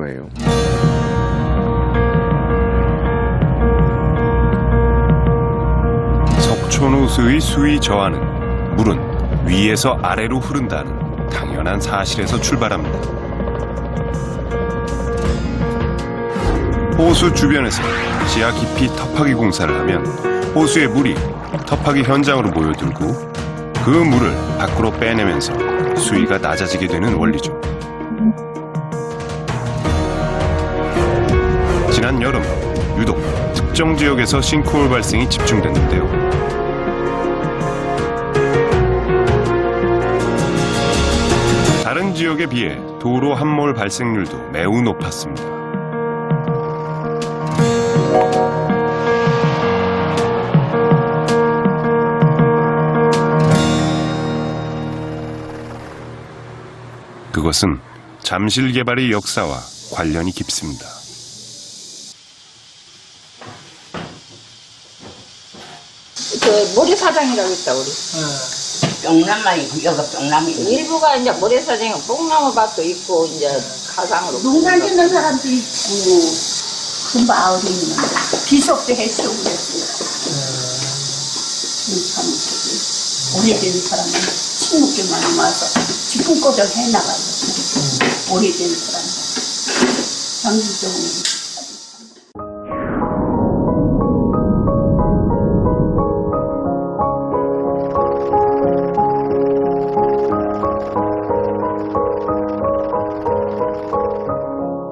거예요. 석촌호수의 수위 저하는 물은 위에서 아래로 흐른다는 당연한 사실에서 출발합니다. 호수 주변에서 지하 깊이 터파기 공사를 하면 호수의 물이 터파기 현장으로 모여들고 그 물을 밖으로 빼내면서 수위가 낮아지게 되는 원리죠. 지난 여름 유독 특정 지역에서 싱크홀 발생이 집중됐는데요. 다른 지역에 비해 도로 함몰 발생률도 매우 높았습니다. 그것은 잠실 개발의 역사와 관련이 깊습니다. 그 모래사장이라고 있다 우리. 뿅나무이 여기 뿅나무. 일부가 이제 모래사장이 뽕나무밭도 있고 이제 가상으로. 농사 짓는 사람도 있고 그 마을에 있는 비석도 해치우고 그랬어요. 참 오래된 사람은 16개만 와서 지금 거저 해나가요. 오래된 사람은 장기적으로.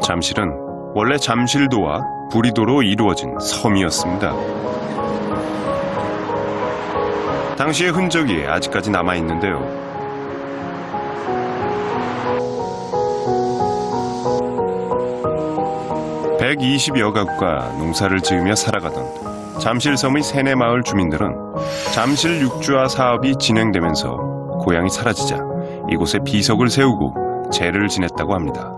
잠실은 원래 잠실도와 부리도로 이루어진 섬이었습니다. 당시의 흔적이 아직까지 남아있는데요. (120여) 가구가 농사를 지으며 살아가던 잠실섬의 세네 마을 주민들은 잠실 육주화 사업이 진행되면서 고향이 사라지자 이곳에 비석을 세우고 제를 지냈다고 합니다.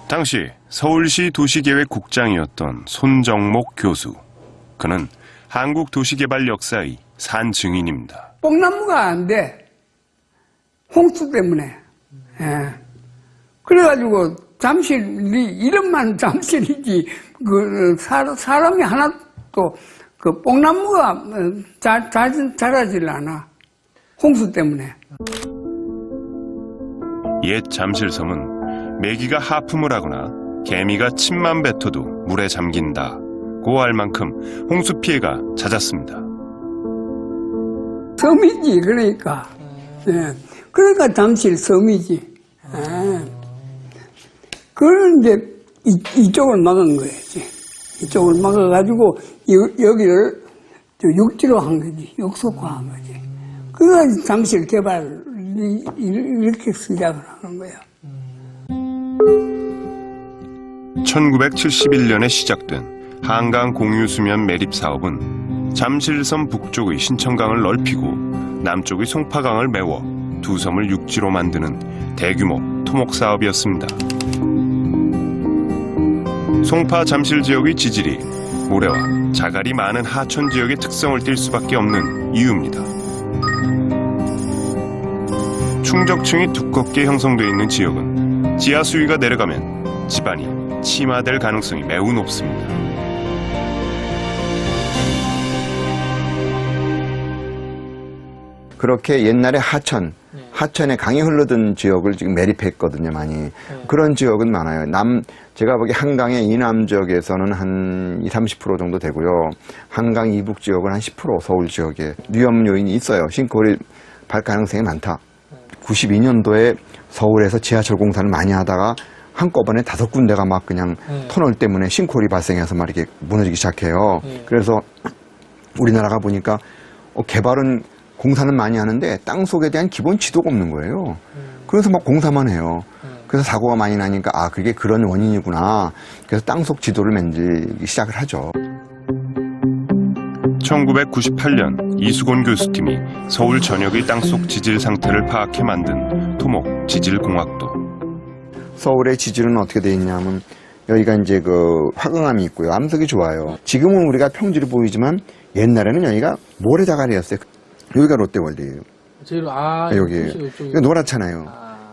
당시 서울시 도시계획국장이었던 손정목 교수. 그는 한국 도시개발 역사의 산 증인입니다. 뽕나무가 안 돼. 홍수 때문에. 예. 그래가지고 잠실이 이름만 잠실이지 사람이 하나도 그 뽕나무가 자라질 않아. 홍수 때문에. 옛 잠실섬은 메기가 하품을 하거나 개미가 침만 뱉어도 물에 잠긴다고 할 만큼 홍수 피해가 잦았습니다. 섬이지 그러니까. 예. 그러니까 잠실 섬이지. 예. 그런 이제 이쪽을 막은 거예요. 이쪽을 막아가지고 여기를 육지로 한 거지. 육속화한 거지. 그래서 잠실 개발이 이렇게 시작을 하는 거야. 1971년에 시작된 한강 공유수면 매립 사업은 잠실섬 북쪽의 신천강을 넓히고 남쪽의 송파강을 메워 두 섬을 육지로 만드는 대규모 토목 사업이었습니다. 송파 잠실 지역의 지질이 모래와 자갈이 많은 하천 지역의 특성을 띌 수밖에 없는 이유입니다. 충적층이 두껍게 형성되어 있는 지역은 지하 수위가 내려가면 집안이 침하될 가능성이 매우 높습니다. 그렇게 옛날에 하천에 강이 흘러든 지역을 지금 매립했거든요, 많이. 그런 지역은 많아요. 제가 보기에 한강의 이남 지역에서는 한 20, 30% 정도 되고요. 한강 이북 지역은 한 10% 서울 지역에 위험 요인이 있어요. 싱크홀이 발 가능성이 많다. 92년도에 서울에서 지하철 공사를 많이 하다가 한꺼번에 5군데가 막 그냥 터널 때문에 싱크홀이 발생해서 막 이렇게 무너지기 시작해요. 그래서 우리나라가 보니까 개발은 공사는 많이 하는데 땅속에 대한 기본 지도가 없는 거예요. 그래서 막 공사만 해요. 그래서 사고가 많이 나니까 그게 그런 원인이구나. 그래서 땅속 지도를 만들기 시작을 하죠. 1998년 이수곤 교수팀이 서울 전역의 땅속 지질 상태를 파악해 만든 토목 지질공학도. 서울의 지질은 어떻게 되어 있냐면 여기가 이제 그 화강암이 있고요. 암석이 좋아요. 지금은 우리가 평지로 보이지만 옛날에는 여기가 모래자갈이었어요. 여기가 롯데월드예요. 제일 여기 이거 노랗잖아요.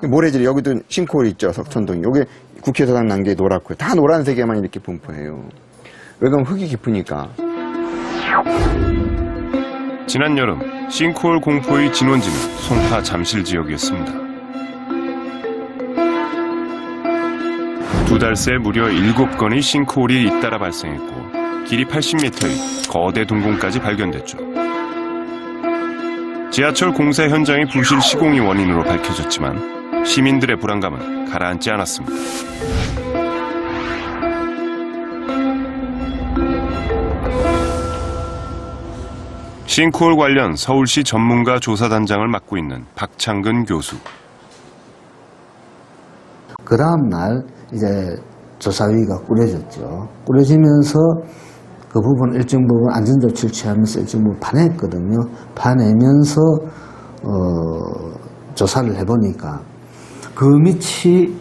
모래질 여기도 싱크홀 있죠. 석천동. 여기 국회의사당 난 게 노랗고요. 다 노란색에만 이렇게 분포해요. 여기가 흙이 깊으니까. 지난 여름 싱크홀 공포의 진원지는 송파 잠실 지역이었습니다. 두 달 새 무려 7건의 싱크홀이 잇따라 발생했고 길이 80m의 거대 동공까지 발견됐죠. 지하철 공사 현장의 부실 시공이 원인으로 밝혀졌지만 시민들의 불안감은 가라앉지 않았습니다. 싱크홀 관련 서울시 전문가 조사단장을 맡고 있는 박창근 교수. 그 다음날 이제 조사위가 꾸려졌죠. 꾸려지면서 그 부분 일정 부분 안전조치를 취하면서 일정 부분 파냈거든요. 파내면서 조사를 해보니까 그 밑이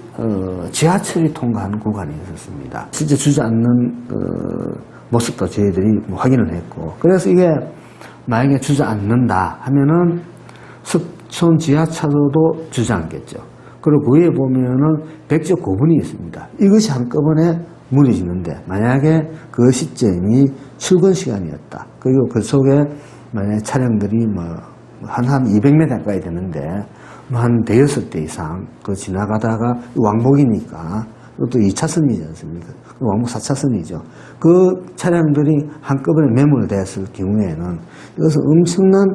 지하철이 통과하는 구간이 있었습니다. 실제 주저앉는 모습도 저희들이 확인을 했고, 그래서 이게 만약에 주저앉는다 하면은 석촌 지하차도도 주저앉겠죠. 그리고 위에 보면은 백적 고분이 있습니다. 이것이 한꺼번에 무너지는데 만약에 그 시점이 출근 시간이었다. 그리고 그 속에 만약에 차량들이 한 200m 가까이 되는데 한 대여섯 대 이상 그 지나가다가 왕복이니까 또 2차선이지 않습니까? 왕복 4차선이죠. 그 차량들이 한꺼번에 매몰됐을 경우에는 이것은 엄청난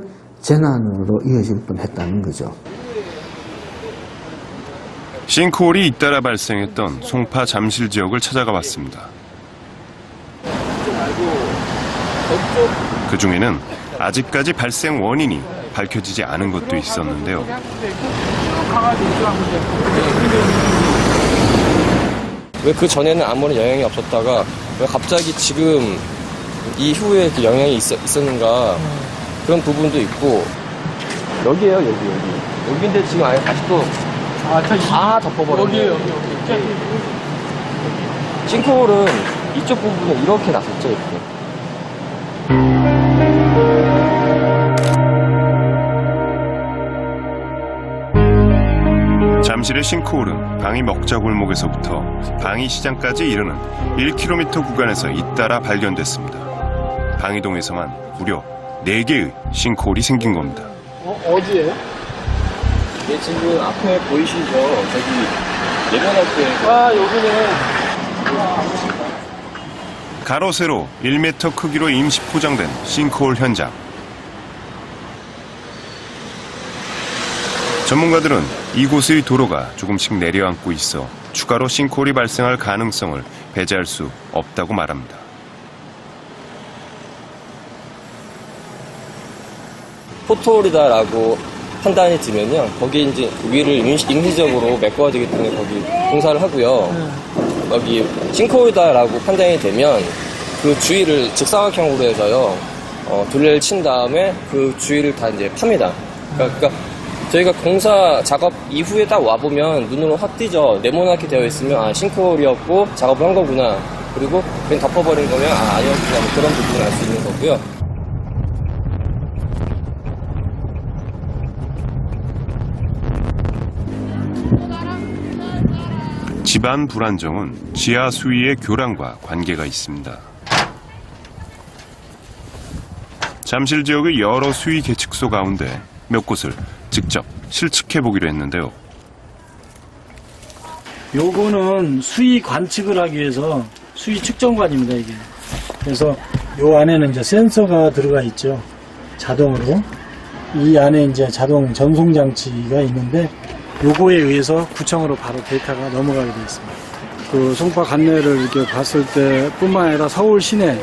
재난으로 이어질 뻔했다는 거죠. 싱크홀이 잇따라 발생했던 송파 잠실 지역을 찾아가 봤습니다. 그 중에는 아직까지 발생 원인이 밝혀지지 않은 것도 있었는데요. 왜 그 전에는 아무런 영향이 없었다가 왜 갑자기 지금 이후에 그 영향이 있었는가, 그런 부분도 있고. 여기에요, 여기인데 지금 아예 다시 또 다 덮어버렸네요. 여기. 싱크홀은 이쪽 부분에 이렇게 났었죠, 이렇게. 잠실의 싱크홀은 방위 먹자골목에서부터 방위 시장까지 이르는 1km 구간에서 잇따라 발견됐습니다. 방위동에서만 무려 4개의 싱크홀이 생긴 겁니다. 어디에요? 이게 지금 앞에 보이시죠? 저기 예면학교에. 여기네. 가로 세로 1m 크기로 임시 포장된 싱크홀 현장. 전문가들은 이곳의 도로가 조금씩 내려앉고 있어 추가로 싱크홀이 발생할 가능성을 배제할 수 없다고 말합니다. 포토홀이다라고 판단이 들면요, 거기 이제 위를 임시적으로 메꿔야 되기 때문에 거기 공사를 하고요. 여기 싱크홀이다라고 판단이 되면 그 주위를 직사각형으로 해서요, 둘레를 친 다음에 그 주위를 다 이제 팝니다. 그러니까 저희가 공사 작업 이후에 딱 와보면 눈으로 확 띄죠. 네모나게 되어 있으면 싱크홀이었고 작업을 한 거구나. 그리고 그냥 덮어버린 거면 아니었구나. 그런 부분을 알 수 있는 거고요. 집안 불안정은 지하 수위의 교란과 관계가 있습니다. 잠실 지역의 여러 수위 계측소 가운데 몇 곳을 직접 실측해 보기로 했는데요. 요거는 수위 관측을 하기 위해서 수위 측정관입니다, 이게. 그래서 요 안에는 이제 센서가 들어가 있죠. 자동으로. 이 안에 이제 자동 전송 장치가 있는데 요거에 의해서 구청으로 바로 데이터가 넘어가게 되어 있습니다. 그 송파 관내를 이렇게 봤을 때 뿐만 아니라 서울 시내를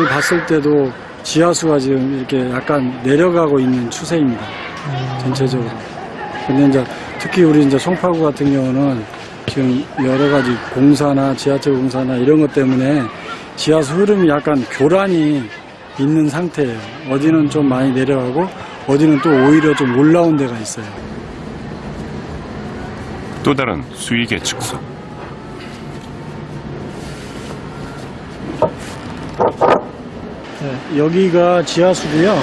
봤을 때도 지하수가 지금 이렇게 약간 내려가고 있는 추세입니다. 전체적으로. 근데 이제 특히 우리 이제 송파구 같은 경우는 지금 여러 가지 공사나 지하철 공사나 이런 것 때문에 지하수 흐름이 약간 교란이 있는 상태예요. 어디는 좀 많이 내려가고 어디는 또 오히려 좀 올라온 데가 있어요. 또 다른 수위 계측소. 여기가 지하수고요.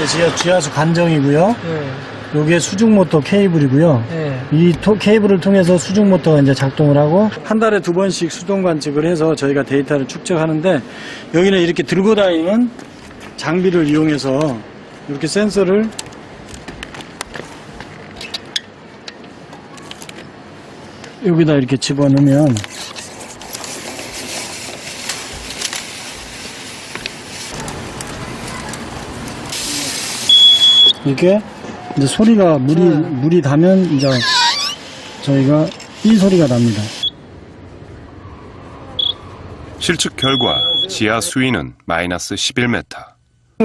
이제 지하수 관정이고요. 요게 수중 모터 케이블이고요. 이 케이블을 통해서 수중 모터가 이제 작동을 하고 한 달에 2번씩 수동 관측을 해서 저희가 데이터를 축적하는데 여기는 이렇게 들고 다니는 장비를 이용해서 이렇게 센서를 여기다 이렇게 집어넣으면 이렇게 이제 소리가 물이 닿으면 이제 저희가 이 소리가 납니다. 실측 결과 지하 수위는 마이너스 11m.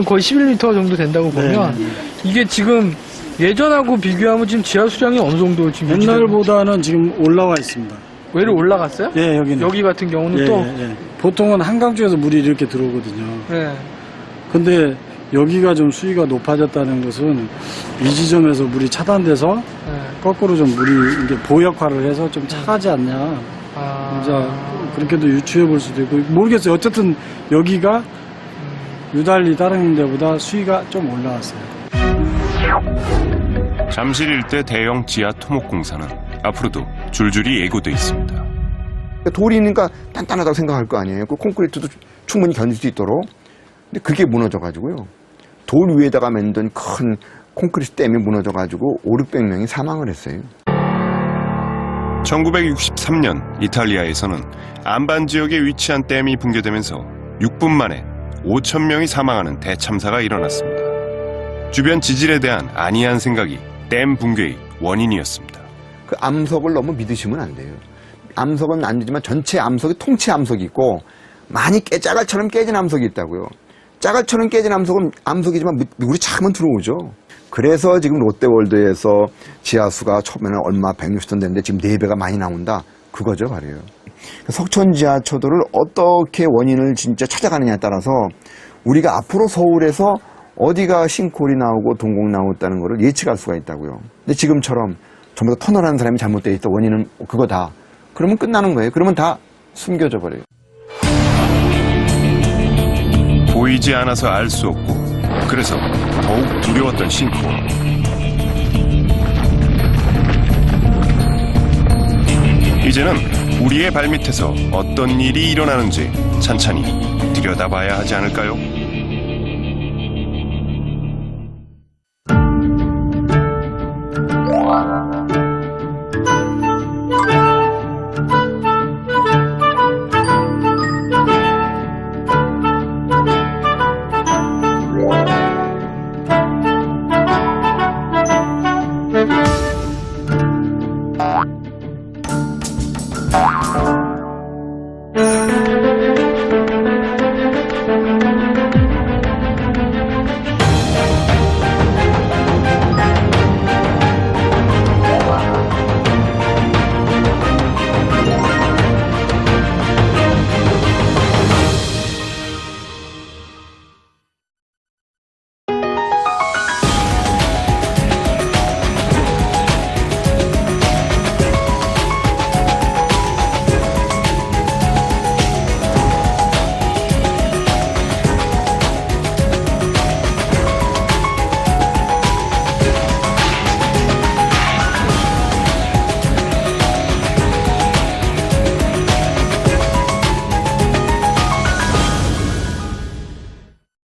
거의 11m 정도 된다고 보면 이게 지금 예전하고 비교하면 지금 지하 수량이 어느 정도 지금 옛날보다는 지금 올라와 있습니다. 외로 올라갔어요? 예, 여기는. 여기 같은 경우는 예, 또 예. 보통은 한강 쪽에서 물이 이렇게 들어오거든요. 예. 근데 여기가 좀 수위가 높아졌다는 것은 이 지점에서 물이 차단돼서 예. 거꾸로 좀 물이 이게 보호 역할을 해서 좀 차가지 않냐. 아. 이제 그렇게도 유추해 볼 수도 있고 모르겠어요. 어쨌든 여기가 유달리 다른 데보다 수위가 좀 올라왔어요. 잠실 일대 대형 지하 토목공사는 앞으로도 줄줄이 예고돼 있습니다. 돌이니까 단단하다고 생각할 거 아니에요. 그 콘크리트도 충분히 견딜 수 있도록. 근데 그게 무너져가지고요. 돌 위에다가 만든 큰 콘크리트 댐이 무너져가지고 500~600명이 사망을 했어요. 1963년 이탈리아에서는 안반 지역에 위치한 댐이 붕괴되면서 6분 만에 5,000명이 사망하는 대참사가 일어났습니다. 주변 지질에 대한 안이한 생각이 댐 붕괴의 원인이었습니다. 그 암석을 너무 믿으시면 안 돼요. 암석은 안 되지만 전체 암석이 통째 암석이 있고 많이 짜갈처럼 깨진 암석이 있다고요. 짜갈처럼 깨진 암석은 암석이지만 물이 차면 들어오죠. 그래서 지금 롯데월드에서 지하수가 처음에는 얼마 160톤 됐는데 지금 4배가 많이 나온다. 그거죠, 말이에요. 석천 지하초도를 어떻게 원인을 진짜 찾아가느냐에 따라서 우리가 앞으로 서울에서 어디가 싱크홀이 나오고 동공 나왔다는 것을 예측할 수가 있다고요. 근데 지금처럼 전부 다 터널하는 사람이 잘못되어 있다. 원인은 그거다. 그러면 끝나는 거예요. 그러면 다 숨겨져 버려요. 보이지 않아서 알 수 없고 그래서 더욱 두려웠던 싱크홀. 이제는 우리의 발밑에서 어떤 일이 일어나는지 찬찬히 들여다봐야 하지 않을까요?